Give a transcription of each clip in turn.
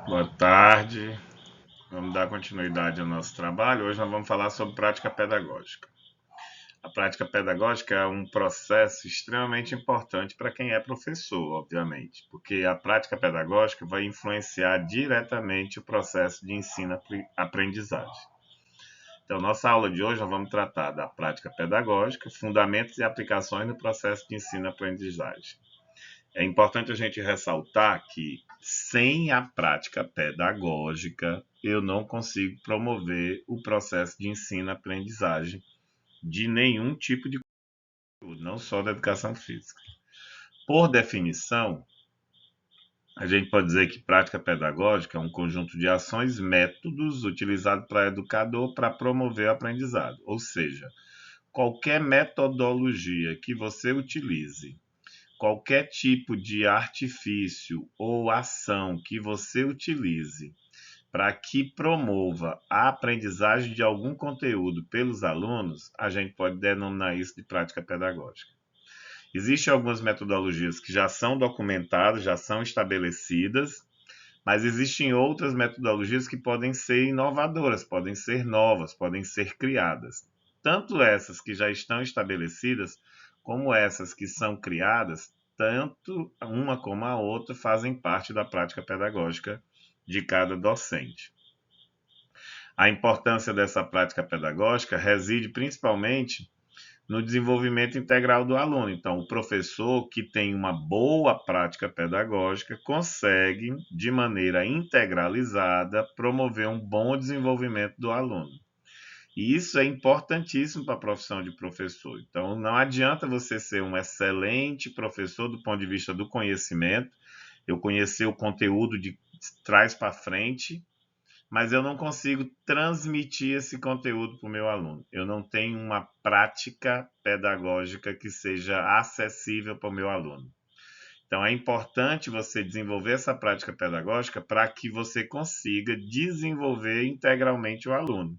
Boa tarde. Vamos dar continuidade ao nosso trabalho. Hoje nós vamos falar sobre prática pedagógica. A prática pedagógica é um processo extremamente importante para quem é professor, obviamente, porque a prática pedagógica vai influenciar diretamente o processo de ensino-aprendizagem. Então, nossa aula de hoje nós vamos tratar da prática pedagógica, fundamentos e aplicações no processo de ensino-aprendizagem. É importante a gente ressaltar que sem a prática pedagógica eu não consigo promover o processo de ensino-aprendizagem de nenhum tipo de conteúdo, não só da educação física. Por definição, a gente pode dizer que prática pedagógica é um conjunto de ações, métodos utilizados para educador para promover o aprendizado. Ou seja, qualquer metodologia que você utilize, qualquer tipo de artifício ou ação que você utilize para que promova a aprendizagem de algum conteúdo pelos alunos, a gente pode denominar isso de prática pedagógica. Existem algumas metodologias que já são documentadas, já são estabelecidas, mas existem outras metodologias que podem ser inovadoras, podem ser novas, podem ser criadas. Tanto essas que já estão estabelecidas, como essas que são criadas, tanto uma como a outra fazem parte da prática pedagógica de cada docente. A importância dessa prática pedagógica reside principalmente no desenvolvimento integral do aluno. Então, o professor que tem uma boa prática pedagógica consegue, de maneira integralizada, promover um bom desenvolvimento do aluno. E isso é importantíssimo para a profissão de professor. Então, não adianta você ser um excelente professor do ponto de vista do conhecimento, eu conhecer o conteúdo de trás para frente, mas eu não consigo transmitir esse conteúdo para o meu aluno. Eu não tenho uma prática pedagógica que seja acessível para o meu aluno. Então, é importante você desenvolver essa prática pedagógica para que você consiga desenvolver integralmente o aluno.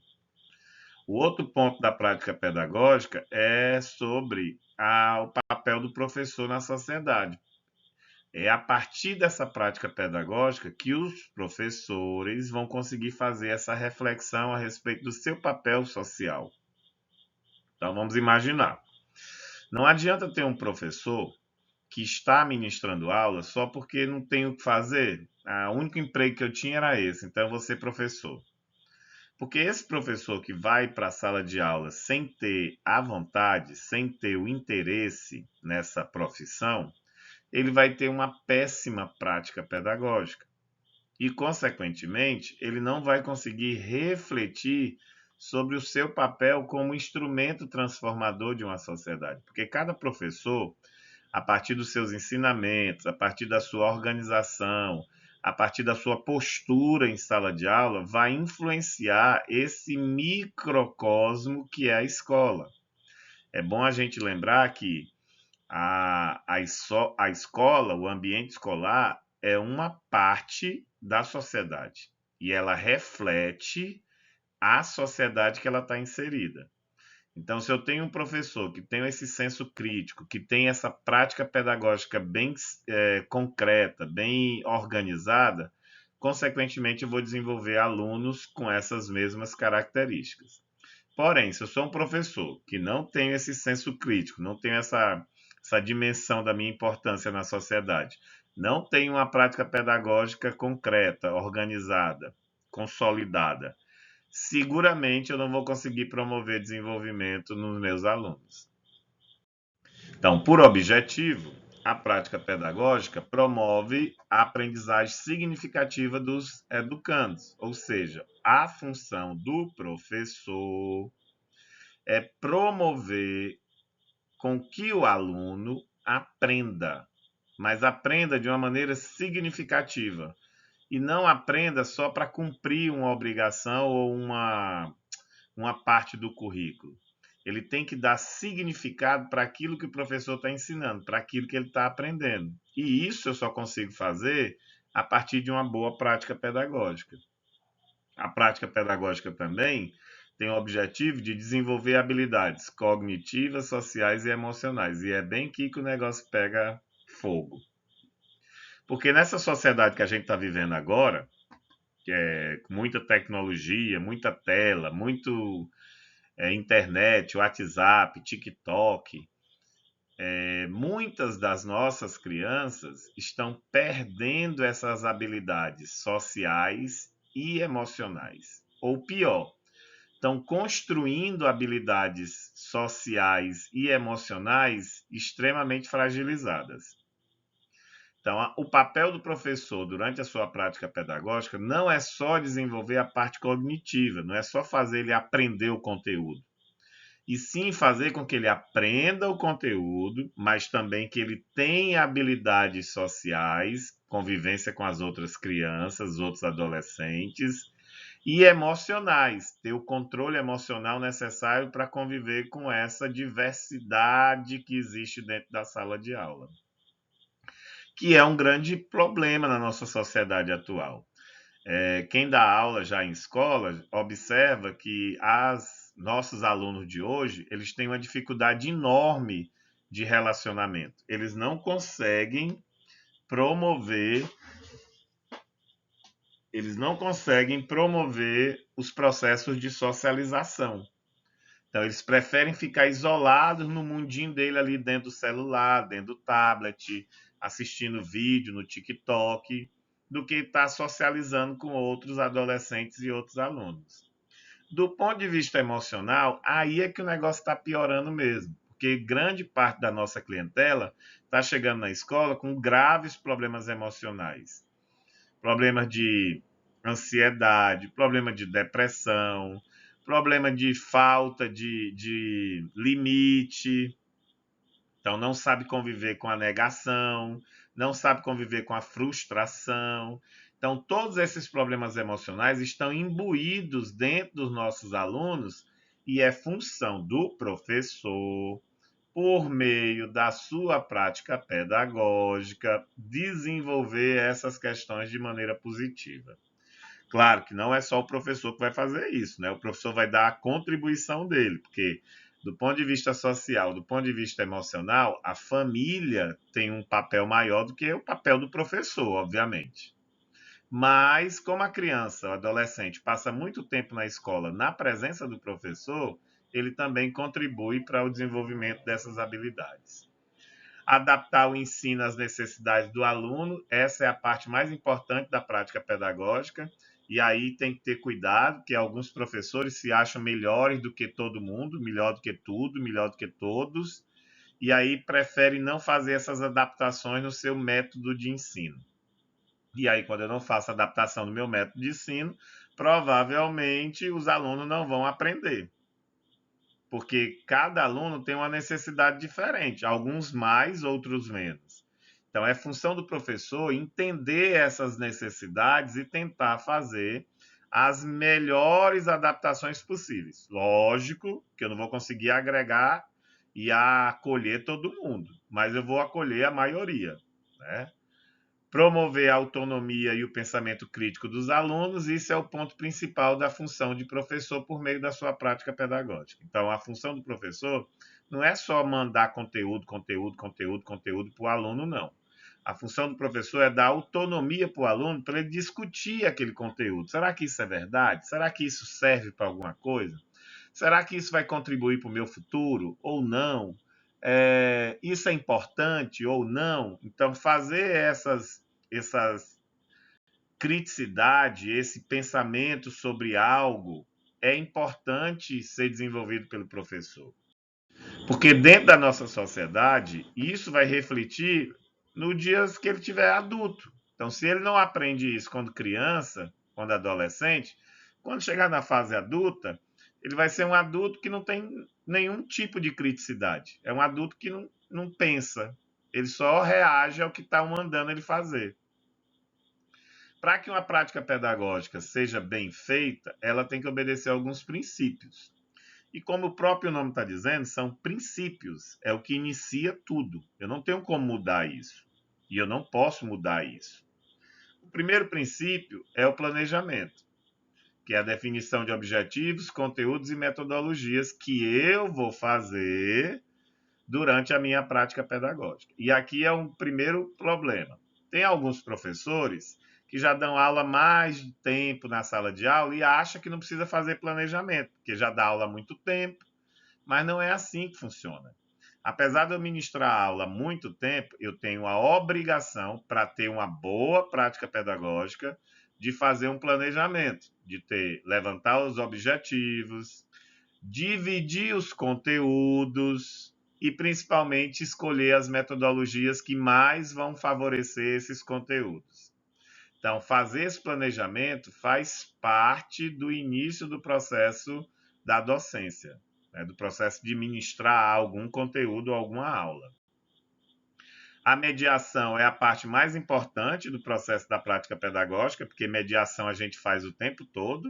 O outro ponto da prática pedagógica é sobre o papel do professor na sociedade. É a partir dessa prática pedagógica que os professores vão conseguir fazer essa reflexão a respeito do seu papel social. Então vamos imaginar. Não adianta ter um professor que está ministrando aula só porque não tem o que fazer. O único emprego que eu tinha era esse, então eu vou ser professor. Porque esse professor que vai para a sala de aula sem ter a vontade, sem ter o interesse nessa profissão, ele vai ter uma péssima prática pedagógica e, consequentemente, ele não vai conseguir refletir sobre o seu papel como instrumento transformador de uma sociedade. Porque cada professor, a partir dos seus ensinamentos, a partir da sua organização, a partir da sua postura em sala de aula, vai influenciar esse microcosmo que é a escola. É bom a gente lembrar que a escola, o ambiente escolar, é uma parte da sociedade e ela reflete a sociedade que ela está inserida. Então, se eu tenho um professor que tem esse senso crítico, que tem essa prática pedagógica bem concreta, bem organizada, consequentemente eu vou desenvolver alunos com essas mesmas características. Porém, se eu sou um professor que não tenho esse senso crítico, não tenho essa dimensão da minha importância na sociedade, não tenho uma prática pedagógica concreta, organizada, consolidada, seguramente eu não vou conseguir promover desenvolvimento nos meus alunos. Então, por objetivo, a prática pedagógica promove a aprendizagem significativa dos educandos, ou seja, a função do professor é promover com que o aluno aprenda, mas aprenda de uma maneira significativa e não aprenda só para cumprir uma obrigação ou uma parte do currículo. Ele tem que dar significado para aquilo que o professor está ensinando, para aquilo que ele está aprendendo. E isso eu só consigo fazer a partir de uma boa prática pedagógica. A prática pedagógica também tem o objetivo de desenvolver habilidades cognitivas, sociais e emocionais. E é bem aqui que o negócio pega fogo. Porque nessa sociedade que a gente está vivendo agora, com muita tecnologia, muita tela, muito internet, WhatsApp, TikTok, muitas das nossas crianças estão perdendo essas habilidades sociais e emocionais. Ou pior, estão construindo habilidades sociais e emocionais extremamente fragilizadas. Então, o papel do professor durante a sua prática pedagógica não é só desenvolver a parte cognitiva, não é só fazer ele aprender o conteúdo, e sim fazer com que ele aprenda o conteúdo, mas também que ele tenha habilidades sociais, convivência com as outras crianças, outros adolescentes, e emocionais, ter o controle emocional necessário para conviver com essa diversidade que existe dentro da sala de aula, que é um grande problema na nossa sociedade atual. Quem dá aula já em escola observa que nossos alunos de hoje eles têm uma dificuldade enorme de relacionamento. Promover, eles não conseguem promover os processos de socialização. Então, eles preferem ficar isolados no mundinho dele ali dentro do celular, dentro do tablet, assistindo vídeo no TikTok, do que estar socializando com outros adolescentes e outros alunos. Do ponto de vista emocional, aí é que o negócio está piorando mesmo, porque grande parte da nossa clientela está chegando na escola com graves problemas emocionais. Problemas de ansiedade, problema de depressão, problema de falta de limite. Então, não sabe conviver com a negação, não sabe conviver com a frustração. Então, todos esses problemas emocionais estão imbuídos dentro dos nossos alunos e é função do professor, por meio da sua prática pedagógica, desenvolver essas questões de maneira positiva. Claro que não é só o professor que vai fazer isso, né? O professor vai dar a contribuição dele, porque do ponto de vista social, do ponto de vista emocional, a família tem um papel maior do que o papel do professor, obviamente. Mas, como a criança, o adolescente, passa muito tempo na escola na presença do professor, ele também contribui para o desenvolvimento dessas habilidades. Adaptar o ensino às necessidades do aluno, essa é a parte mais importante da prática pedagógica, e aí tem que ter cuidado, que alguns professores se acham melhores do que todo mundo, melhor do que tudo, melhor do que todos, e aí preferem não fazer essas adaptações no seu método de ensino. E aí, quando eu não faço adaptação no meu método de ensino, provavelmente os alunos não vão aprender, porque cada aluno tem uma necessidade diferente, alguns mais, outros menos. Então, é função do professor entender essas necessidades e tentar fazer as melhores adaptações possíveis. Lógico que eu não vou conseguir agregar e acolher todo mundo, mas eu vou acolher a maioria, né? Promover a autonomia e o pensamento crítico dos alunos, isso é o ponto principal da função de professor por meio da sua prática pedagógica. Então, a função do professor não é só mandar conteúdo para o aluno, não. A função do professor é dar autonomia para o aluno para ele discutir aquele conteúdo. Será que isso é verdade? Será que isso serve para alguma coisa? Será que isso vai contribuir para o meu futuro ou não? Isso é importante ou não? Então, fazer essas criticidade, esse pensamento sobre algo é importante ser desenvolvido pelo professor. Porque dentro da nossa sociedade, isso vai refletir no dia que ele tiver adulto. Então, se ele não aprende isso quando criança, quando adolescente, quando chegar na fase adulta, ele vai ser um adulto que não tem nenhum tipo de criticidade. É um adulto que não pensa. Ele só reage ao que está mandando ele fazer. Para que uma prática pedagógica seja bem feita, ela tem que obedecer a alguns princípios. E como o próprio nome está dizendo, são princípios, é o que inicia tudo. Eu não tenho como mudar isso. E eu não posso mudar isso. O primeiro princípio é o planejamento, que é a definição de objetivos, conteúdos e metodologias que eu vou fazer durante a minha prática pedagógica. E aqui é um primeiro problema. Tem alguns professores que já dão aula mais de tempo na sala de aula e acha que não precisa fazer planejamento, porque já dá aula há muito tempo, mas não é assim que funciona. Apesar de eu ministrar a aula há muito tempo, eu tenho a obrigação, para ter uma boa prática pedagógica, de fazer um planejamento, de levantar os objetivos, dividir os conteúdos e principalmente escolher as metodologias que mais vão favorecer esses conteúdos. Então, fazer esse planejamento faz parte do início do processo da docência, né, do processo de ministrar algum conteúdo ou alguma aula. A mediação é a parte mais importante do processo da prática pedagógica, porque mediação a gente faz o tempo todo,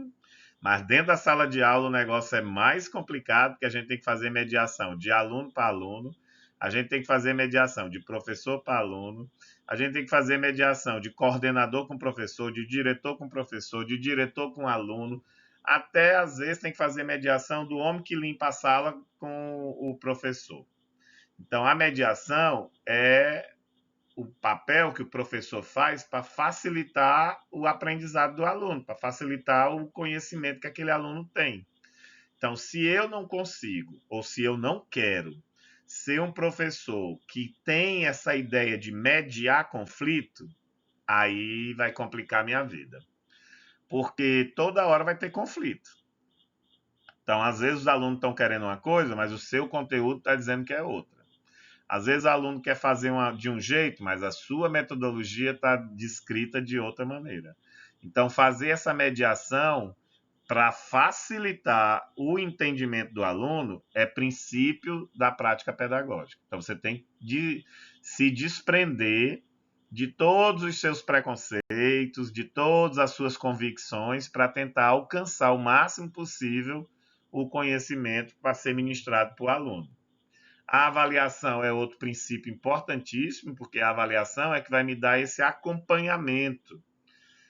mas dentro da sala de aula o negócio é mais complicado, porque a gente tem que fazer mediação de aluno para aluno, a gente tem que fazer mediação de professor para aluno, a gente tem que fazer mediação de coordenador com professor, de diretor com professor, de diretor com aluno, até às vezes tem que fazer mediação do homem que limpa a sala com o professor. Então, a mediação é o papel que o professor faz para facilitar o aprendizado do aluno, para facilitar o conhecimento que aquele aluno tem. Então, se eu não consigo, ou se eu não quero ser um professor que tem essa ideia de mediar conflito, aí vai complicar a minha vida. Porque toda hora vai ter conflito. Então, às vezes os alunos estão querendo uma coisa, mas o seu conteúdo está dizendo que é outra. Às vezes o aluno quer fazer de um jeito, mas a sua metodologia está descrita de outra maneira. Então, fazer essa mediação para facilitar o entendimento do aluno é princípio da prática pedagógica. Então, você tem de se desprender de todos os seus preconceitos, de todas as suas convicções, para tentar alcançar o máximo possível o conhecimento para ser ministrado para o aluno. A avaliação é outro princípio importantíssimo, porque a avaliação é que vai me dar esse acompanhamento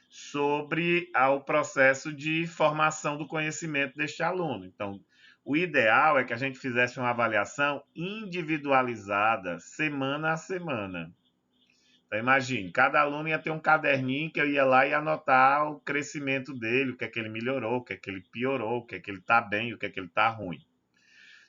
sobre o processo de formação do conhecimento deste aluno. Então, o ideal é que a gente fizesse uma avaliação individualizada, semana a semana. Então, imagine, cada aluno ia ter um caderninho que eu ia lá e anotar o crescimento dele, o que é que ele melhorou, o que é que ele piorou, o que é que ele está bem, o que é que ele está ruim.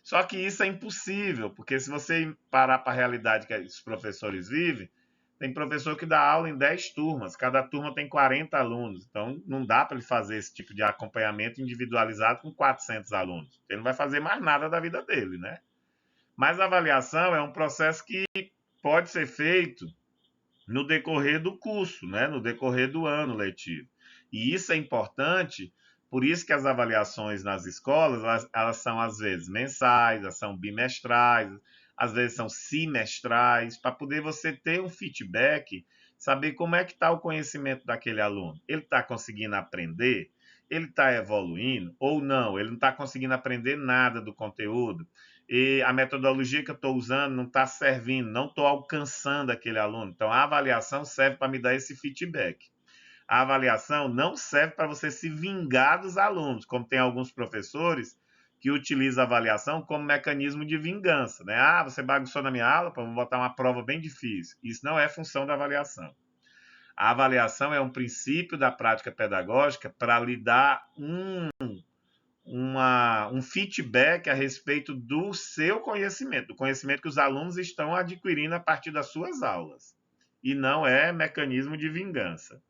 Só que isso é impossível, porque se você parar para a realidade que os professores vivem, tem professor que dá aula em 10 turmas, cada turma tem 40 alunos, então não dá para ele fazer esse tipo de acompanhamento individualizado com 400 alunos. Ele não vai fazer mais nada da vida dele, né? Mas a avaliação é um processo que pode ser feito no decorrer do curso, né? No decorrer do ano letivo. E isso é importante. Por isso que as avaliações nas escolas, elas são às vezes mensais, elas são bimestrais, às vezes são semestrais, para poder você ter um feedback, saber como é que está o conhecimento daquele aluno. Ele está conseguindo aprender? Ele está evoluindo? Ou não? Ele não está conseguindo aprender nada do conteúdo? E a metodologia que eu estou usando não está servindo, não estou alcançando aquele aluno. Então, a avaliação serve para me dar esse feedback. A avaliação não serve para você se vingar dos alunos, como tem alguns professores que utilizam a avaliação como mecanismo de vingança. Né? Ah, você bagunçou na minha aula, vou botar uma prova bem difícil. Isso não é função da avaliação. A avaliação é um princípio da prática pedagógica para lhe dar um feedback a respeito do seu conhecimento, do conhecimento que os alunos estão adquirindo a partir das suas aulas. E não é mecanismo de vingança.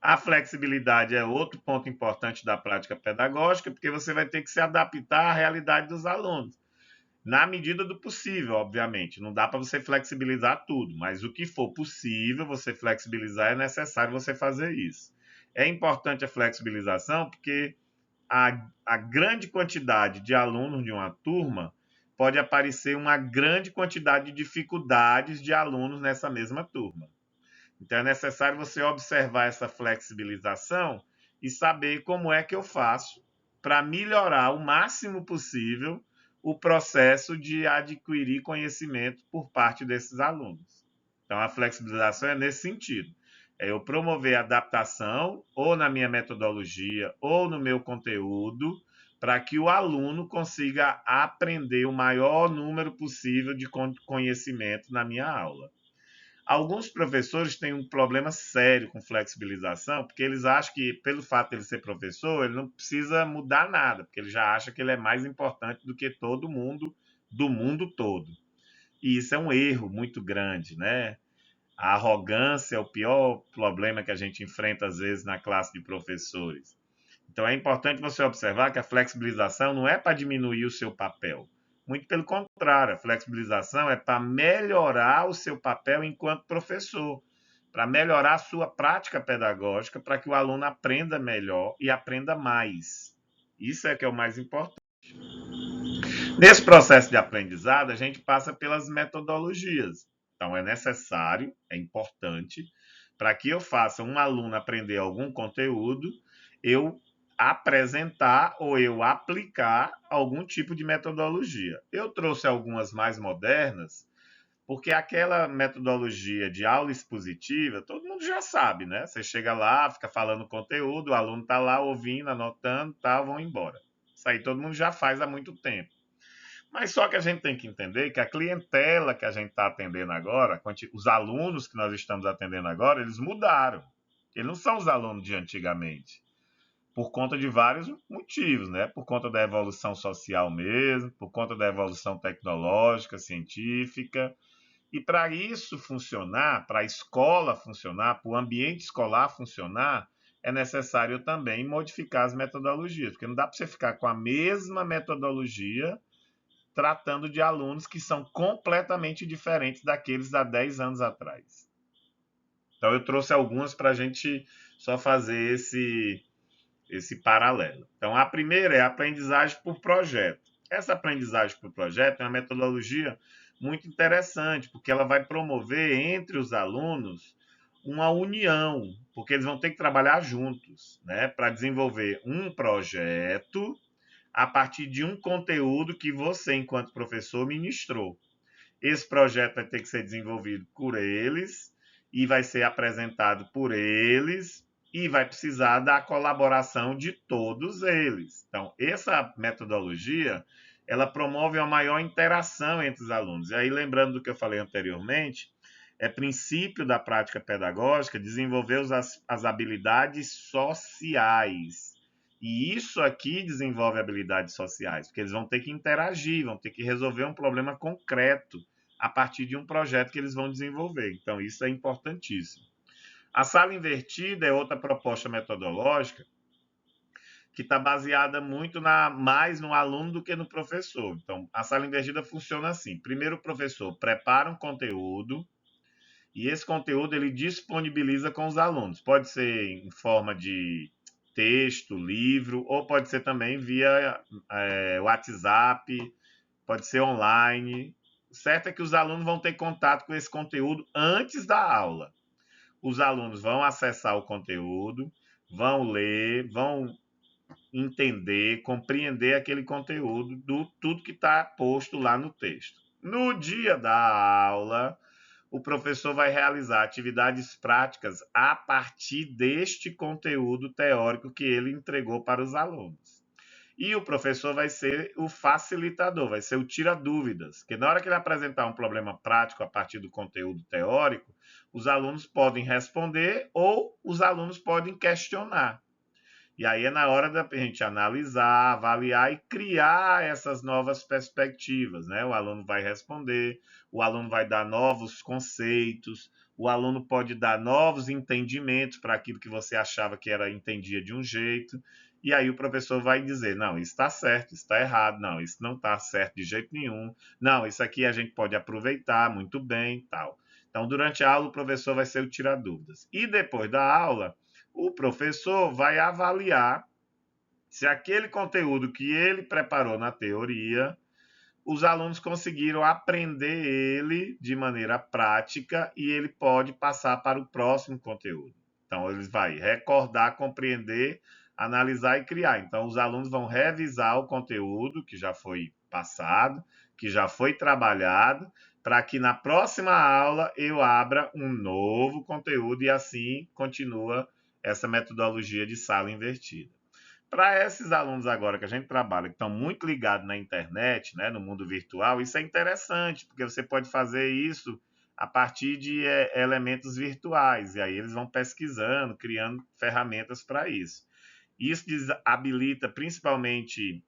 A flexibilidade é outro ponto importante da prática pedagógica, porque você vai ter que se adaptar à realidade dos alunos. Na medida do possível, obviamente. Não dá para você flexibilizar tudo, mas o que for possível você flexibilizar, é necessário você fazer isso. É importante a flexibilização porque a grande quantidade de alunos de uma turma pode aparecer uma grande quantidade de dificuldades de alunos nessa mesma turma. Então é necessário você observar essa flexibilização e saber como é que eu faço para melhorar o máximo possível o processo de adquirir conhecimento por parte desses alunos. Então a flexibilização é nesse sentido. É eu promover adaptação ou na minha metodologia ou no meu conteúdo para que o aluno consiga aprender o maior número possível de conhecimento na minha aula. Alguns professores têm um problema sério com flexibilização, porque eles acham que, pelo fato de ele ser professor, ele não precisa mudar nada, porque ele já acha que ele é mais importante do que todo mundo do mundo todo. E isso é um erro muito grande, né? A arrogância é o pior problema que a gente enfrenta, às vezes, na classe de professores. Então, é importante você observar que a flexibilização não é para diminuir o seu papel. Muito pelo contrário, a flexibilização é para melhorar o seu papel enquanto professor, para melhorar a sua prática pedagógica, para que o aluno aprenda melhor e aprenda mais. Isso é que é o mais importante. Nesse processo de aprendizado, a gente passa pelas metodologias. Então, é necessário, é importante, para que eu faça um aluno aprender algum conteúdo, eu apresentar ou eu aplicar algum tipo de metodologia. Eu trouxe algumas mais modernas, porque aquela metodologia de aula expositiva, todo mundo já sabe, né? Você chega lá, fica falando conteúdo, o aluno está lá ouvindo, anotando, tá, vão embora. Isso aí todo mundo já faz há muito tempo. Mas só que a gente tem que entender que a clientela que a gente está atendendo agora, os alunos que nós estamos atendendo agora, eles mudaram. Eles não são os alunos de antigamente. Por conta de vários motivos, né? Por conta da evolução social mesmo, por conta da evolução tecnológica, científica. E para isso funcionar, para a escola funcionar, para o ambiente escolar funcionar, é necessário também modificar as metodologias, porque não dá para você ficar com a mesma metodologia tratando de alunos que são completamente diferentes daqueles há 10 anos atrás. Então, eu trouxe algumas para a gente só fazer esse paralelo. Então, a primeira é a aprendizagem por projeto. Essa aprendizagem por projeto é uma metodologia muito interessante, porque ela vai promover entre os alunos uma união, porque eles vão ter que trabalhar juntos, né, para desenvolver um projeto a partir de um conteúdo que você, enquanto professor, ministrou. Esse projeto vai ter que ser desenvolvido por eles e vai ser apresentado por eles e vai precisar da colaboração de todos eles. Então, essa metodologia, ela promove uma maior interação entre os alunos. E aí, lembrando do que eu falei anteriormente, é princípio da prática pedagógica desenvolver as habilidades sociais. E isso aqui desenvolve habilidades sociais, porque eles vão ter que interagir, vão ter que resolver um problema concreto a partir de um projeto que eles vão desenvolver. Então, isso é importantíssimo. A sala invertida é outra proposta metodológica que está baseada muito mais no aluno do que no professor. Então, a sala invertida funciona assim: primeiro, o professor prepara um conteúdo e esse conteúdo ele disponibiliza com os alunos. Pode ser em forma de texto, livro, ou pode ser também via WhatsApp, pode ser online. O certo é que os alunos vão ter contato com esse conteúdo antes da aula. Os alunos vão acessar o conteúdo, vão ler, vão entender, compreender aquele conteúdo do tudo que está posto lá no texto. No dia da aula, o professor vai realizar atividades práticas a partir deste conteúdo teórico que ele entregou para os alunos. E o professor vai ser o facilitador, vai ser o tira-dúvidas, porque na hora que ele apresentar um problema prático a partir do conteúdo teórico, os alunos podem responder ou os alunos podem questionar. E aí é na hora da gente analisar, avaliar e criar essas novas perspectivas, né? O aluno vai responder, o aluno vai dar novos conceitos, o aluno pode dar novos entendimentos para aquilo que você achava que era entendia de um jeito, e aí o professor vai dizer, não, isso está certo, isso está errado, não, isso não está certo de jeito nenhum, não, isso aqui a gente pode aproveitar muito bem, tal. Então, durante a aula, o professor vai ser o tira-dúvidas. E depois da aula, o professor vai avaliar se aquele conteúdo que ele preparou na teoria, os alunos conseguiram aprender ele de maneira prática e ele pode passar para o próximo conteúdo. Então, eles vai recordar, compreender, analisar e criar. Então, os alunos vão revisar o conteúdo que já foi passado, que já foi trabalhado, para que na próxima aula eu abra um novo conteúdo e assim continua essa metodologia de sala invertida. Para esses alunos agora que a gente trabalha, que estão muito ligados na internet, né, no mundo virtual, isso é interessante, porque você pode fazer isso a partir de elementos virtuais, e aí eles vão pesquisando, criando ferramentas para isso. Isso habilita principalmente,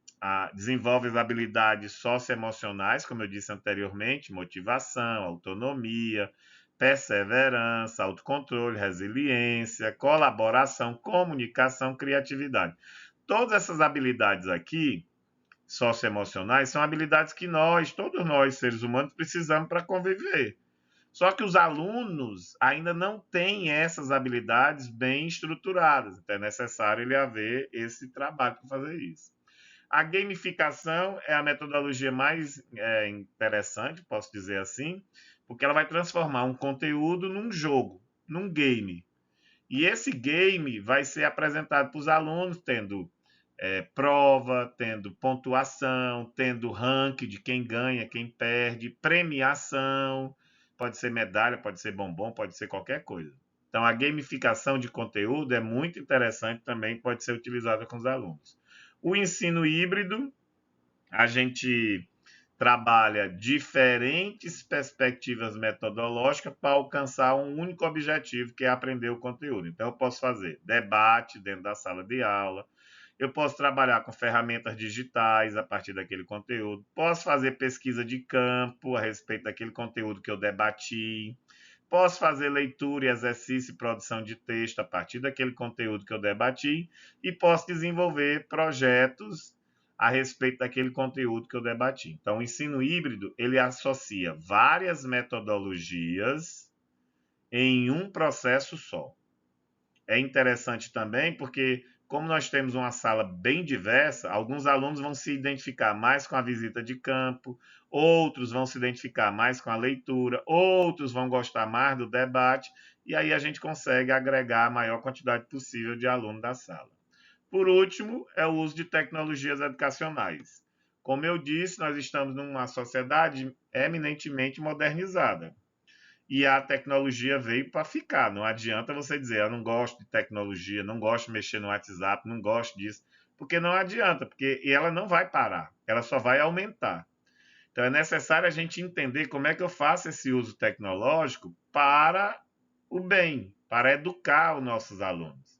desenvolve as habilidades socioemocionais, como eu disse anteriormente, motivação, autonomia, perseverança, autocontrole, resiliência, colaboração, comunicação, criatividade. Todas essas habilidades aqui, socioemocionais, são habilidades que todos nós, seres humanos, precisamos para conviver. Só que os alunos ainda não têm essas habilidades bem estruturadas, então é necessário ele haver esse trabalho para fazer isso. A gamificação é a metodologia mais interessante, posso dizer assim, porque ela vai transformar um conteúdo num jogo, num game. E esse game vai ser apresentado para os alunos, tendo prova, tendo pontuação, tendo ranking de quem ganha, quem perde, premiação, pode ser medalha, pode ser bombom, pode ser qualquer coisa. Então, a gamificação de conteúdo é muito interessante também, pode ser utilizada com os alunos. O ensino híbrido, a gente trabalha diferentes perspectivas metodológicas para alcançar um único objetivo, que é aprender o conteúdo. Então, eu posso fazer debate dentro da sala de aula, eu posso trabalhar com ferramentas digitais a partir daquele conteúdo, posso fazer pesquisa de campo a respeito daquele conteúdo que eu debati, posso fazer leitura e exercício e produção de texto a partir daquele conteúdo que eu debati e posso desenvolver projetos a respeito daquele conteúdo que eu debati. Então, o ensino híbrido, ele associa várias metodologias em um processo só. É interessante também porque, como nós temos uma sala bem diversa, alguns alunos vão se identificar mais com a visita de campo, outros vão se identificar mais com a leitura, outros vão gostar mais do debate, e aí a gente consegue agregar a maior quantidade possível de alunos da sala. Por último, é o uso de tecnologias educacionais. Como eu disse, nós estamos numa sociedade eminentemente modernizada. E a tecnologia veio para ficar. Não adianta você dizer, eu não gosto de tecnologia, não gosto de mexer no WhatsApp, não gosto disso. Porque não adianta, porque ela não vai parar, ela só vai aumentar. Então é necessário a gente entender como é que eu faço esse uso tecnológico para o bem, para educar os nossos alunos.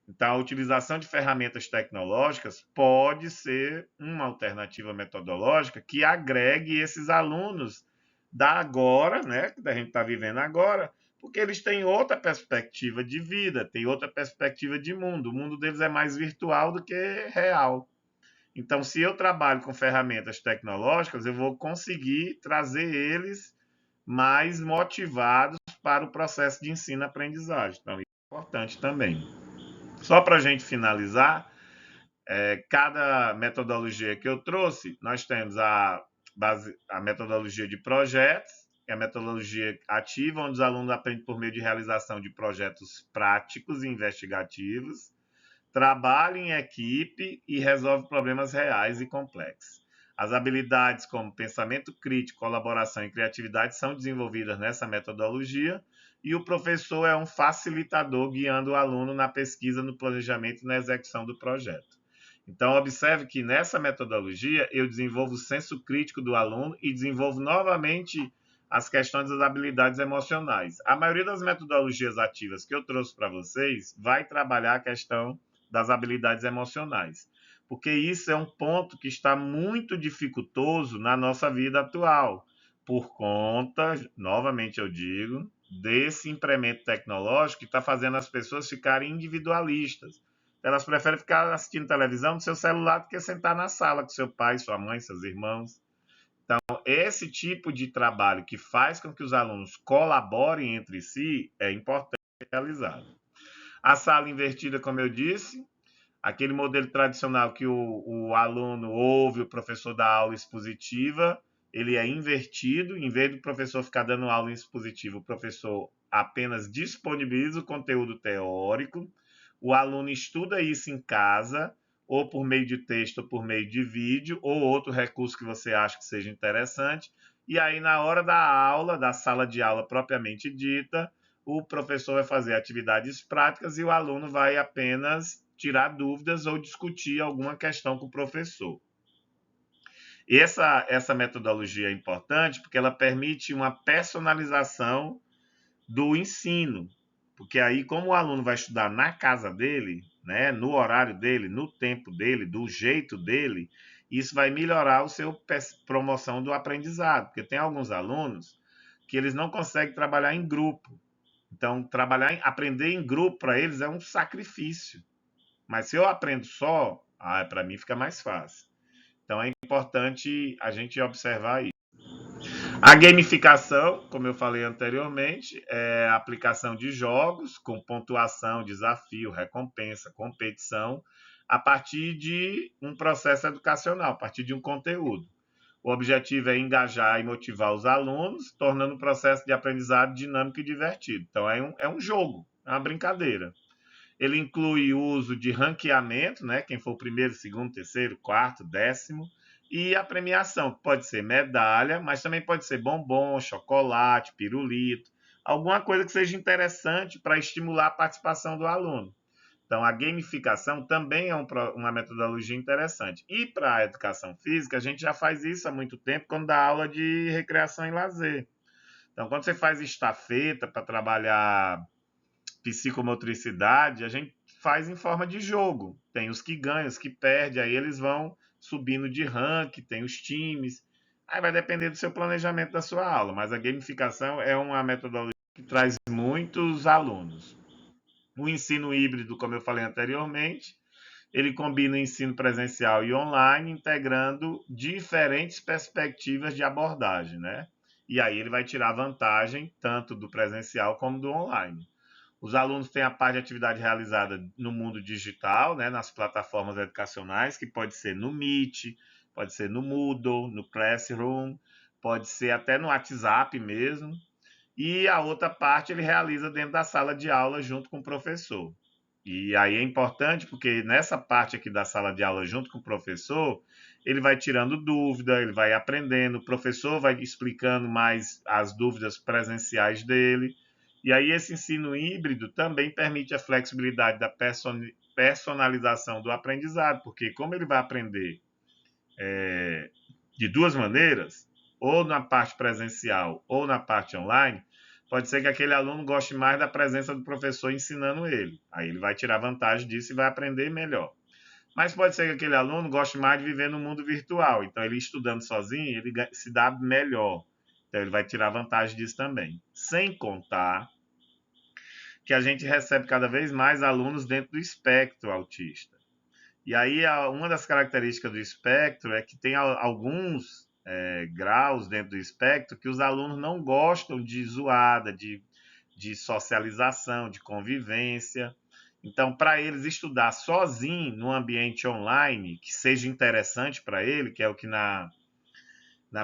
Então, a utilização de ferramentas tecnológicas pode ser uma alternativa metodológica que agregue esses alunos da agora, né, que a gente está vivendo agora, porque eles têm outra perspectiva de vida, têm outra perspectiva de mundo. O mundo deles é mais virtual do que real. Então, se eu trabalho com ferramentas tecnológicas, eu vou conseguir trazer eles mais motivados para o processo de ensino-aprendizagem. Então, isso é importante também. Só para a gente finalizar, cada metodologia que eu trouxe, nós temos a metodologia de projetos, que é a metodologia ativa, onde os alunos aprendem por meio de realização de projetos práticos e investigativos, trabalham em equipe e resolvem problemas reais e complexos. As habilidades como pensamento crítico, colaboração e criatividade são desenvolvidas nessa metodologia e o professor é um facilitador guiando o aluno na pesquisa, no planejamento e na execução do projeto. Então, observe que nessa metodologia eu desenvolvo o senso crítico do aluno e desenvolvo novamente as questões das habilidades emocionais. A maioria das metodologias ativas que eu trouxe para vocês vai trabalhar a questão das habilidades emocionais, porque isso é um ponto que está muito dificultoso na nossa vida atual, por conta, novamente eu digo, desse incremento tecnológico que está fazendo as pessoas ficarem individualistas. Elas preferem ficar assistindo televisão no seu celular do que sentar na sala com seu pai, sua mãe, seus irmãos. Então, esse tipo de trabalho que faz com que os alunos colaborem entre si é importante realizar. A sala invertida, como eu disse, aquele modelo tradicional que o aluno ouve o professor dar aula expositiva, ele é invertido. Em vez do professor ficar dando aula expositiva, o professor apenas disponibiliza o conteúdo teórico, o aluno estuda isso em casa, ou por meio de texto, ou por meio de vídeo, ou outro recurso que você acha que seja interessante, e aí na hora da aula, da sala de aula propriamente dita, o professor vai fazer atividades práticas e o aluno vai apenas tirar dúvidas ou discutir alguma questão com o professor. E essa metodologia é importante porque ela permite uma personalização do ensino. Porque aí, como o aluno vai estudar na casa dele, né, no horário dele, no tempo dele, do jeito dele, isso vai melhorar o seu promoção do aprendizado. Porque tem alguns alunos que eles não conseguem trabalhar em grupo. Então, aprender em grupo para eles é um sacrifício. Mas se eu aprendo só, para mim fica mais fácil. Então é importante a gente observar isso. A gamificação, como eu falei anteriormente, é a aplicação de jogos com pontuação, desafio, recompensa, competição, a partir de um processo educacional, a partir de um conteúdo. O objetivo é engajar e motivar os alunos, tornando o processo de aprendizado dinâmico e divertido. Então, é um jogo, é uma brincadeira. Ele inclui o uso de ranqueamento, né? Quem for o primeiro, segundo, terceiro, quarto, décimo, e a premiação, que pode ser medalha, mas também pode ser bombom, chocolate, pirulito, alguma coisa que seja interessante para estimular a participação do aluno. Então, a gamificação também é uma metodologia interessante. E para a educação física, a gente já faz isso há muito tempo quando dá aula de recreação e lazer. Então, quando você faz estafeta para trabalhar psicomotricidade, a gente faz em forma de jogo. Tem os que ganham, os que perdem, aí eles vão subindo de ranking, tem os times. Aí vai depender do seu planejamento da sua aula, mas a gamificação é uma metodologia que traz muitos alunos. O ensino híbrido, como eu falei anteriormente, ele combina o ensino presencial e online, integrando diferentes perspectivas de abordagem, né? E aí ele vai tirar vantagem tanto do presencial como do online. Os alunos têm a parte de atividade realizada no mundo digital, né, nas plataformas educacionais, que pode ser no Meet, pode ser no Moodle, no Classroom, pode ser até no WhatsApp mesmo. E a outra parte ele realiza dentro da sala de aula junto com o professor. E aí é importante porque nessa parte aqui da sala de aula junto com o professor, ele vai tirando dúvida, ele vai aprendendo, o professor vai explicando mais as dúvidas presenciais dele. E aí esse ensino híbrido também permite a flexibilidade da personalização do aprendizado, porque como ele vai aprender de duas maneiras, ou na parte presencial ou na parte online, pode ser que aquele aluno goste mais da presença do professor ensinando ele. Aí ele vai tirar vantagem disso e vai aprender melhor. Mas pode ser que aquele aluno goste mais de viver no mundo virtual. Então, ele estudando sozinho, ele se dá melhor. Então, ele vai tirar vantagem disso também. Sem contar que a gente recebe cada vez mais alunos dentro do espectro autista. E aí, uma das características do espectro é que tem alguns graus dentro do espectro que os alunos não gostam de zoada, de socialização, de convivência. Então, para eles estudar sozinho no ambiente online, que seja interessante para ele, que é o que na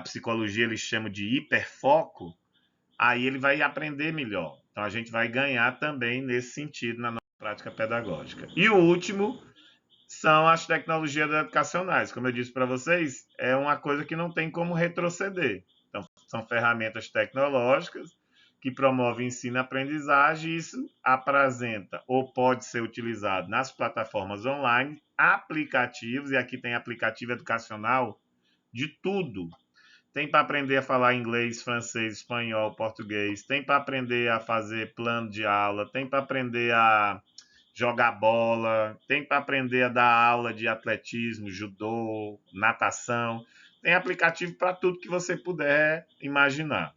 psicologia eles chamam de hiperfoco, aí ele vai aprender melhor. Então, a gente vai ganhar também nesse sentido na nossa prática pedagógica. E o último são as tecnologias educacionais. Como eu disse para vocês, é uma coisa que não tem como retroceder. Então, são ferramentas tecnológicas que promovem ensino e aprendizagem, e isso apresenta ou pode ser utilizado nas plataformas online, aplicativos, e aqui tem aplicativo educacional de tudo. Tem para aprender a falar inglês, francês, espanhol, português, tem para aprender a fazer plano de aula, tem para aprender a jogar bola, tem para aprender a dar aula de atletismo, judô, natação. Tem aplicativo para tudo que você puder imaginar.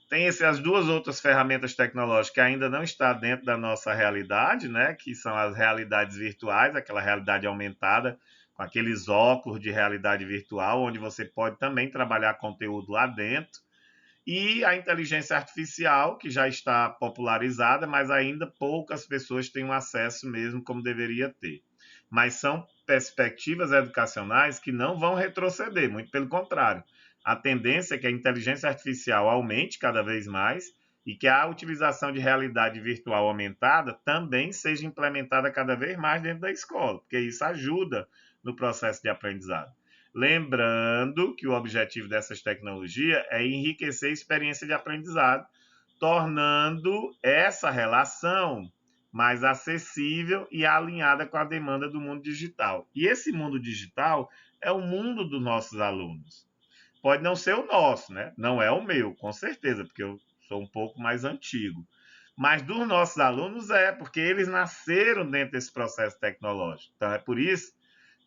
Tem as duas outras ferramentas tecnológicas que ainda não está dentro da nossa realidade, né? Que são as realidades virtuais, aquela realidade aumentada, com aqueles óculos de realidade virtual, onde você pode também trabalhar conteúdo lá dentro. E a inteligência artificial, que já está popularizada, mas ainda poucas pessoas têm um acesso mesmo como deveria ter. Mas são perspectivas educacionais que não vão retroceder, muito pelo contrário. A tendência é que a inteligência artificial aumente cada vez mais e que a utilização de realidade virtual aumentada também seja implementada cada vez mais dentro da escola, porque isso ajuda no processo de aprendizado. Lembrando que o objetivo dessas tecnologias é enriquecer a experiência de aprendizado, tornando essa relação mais acessível e alinhada com a demanda do mundo digital. E esse mundo digital é o mundo dos nossos alunos. Pode não ser o nosso, né? Não é o meu, com certeza, porque eu sou um pouco mais antigo. Mas dos nossos alunos porque eles nasceram dentro desse processo tecnológico. Então é por isso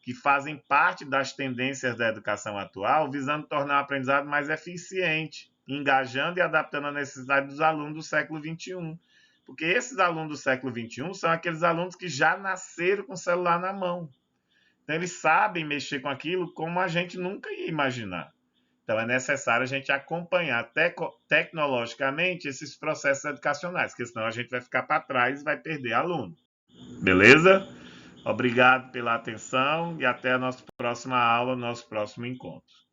que fazem parte das tendências da educação atual, visando tornar o aprendizado mais eficiente, engajando e adaptando a necessidade dos alunos do século XXI. Porque esses alunos do século XXI são aqueles alunos que já nasceram com o celular na mão. Então, eles sabem mexer com aquilo como a gente nunca ia imaginar. Então, é necessário a gente acompanhar tecnologicamente esses processos educacionais, porque senão a gente vai ficar para trás e vai perder aluno. Beleza? Obrigado pela atenção e até a nossa próxima aula, nosso próximo encontro.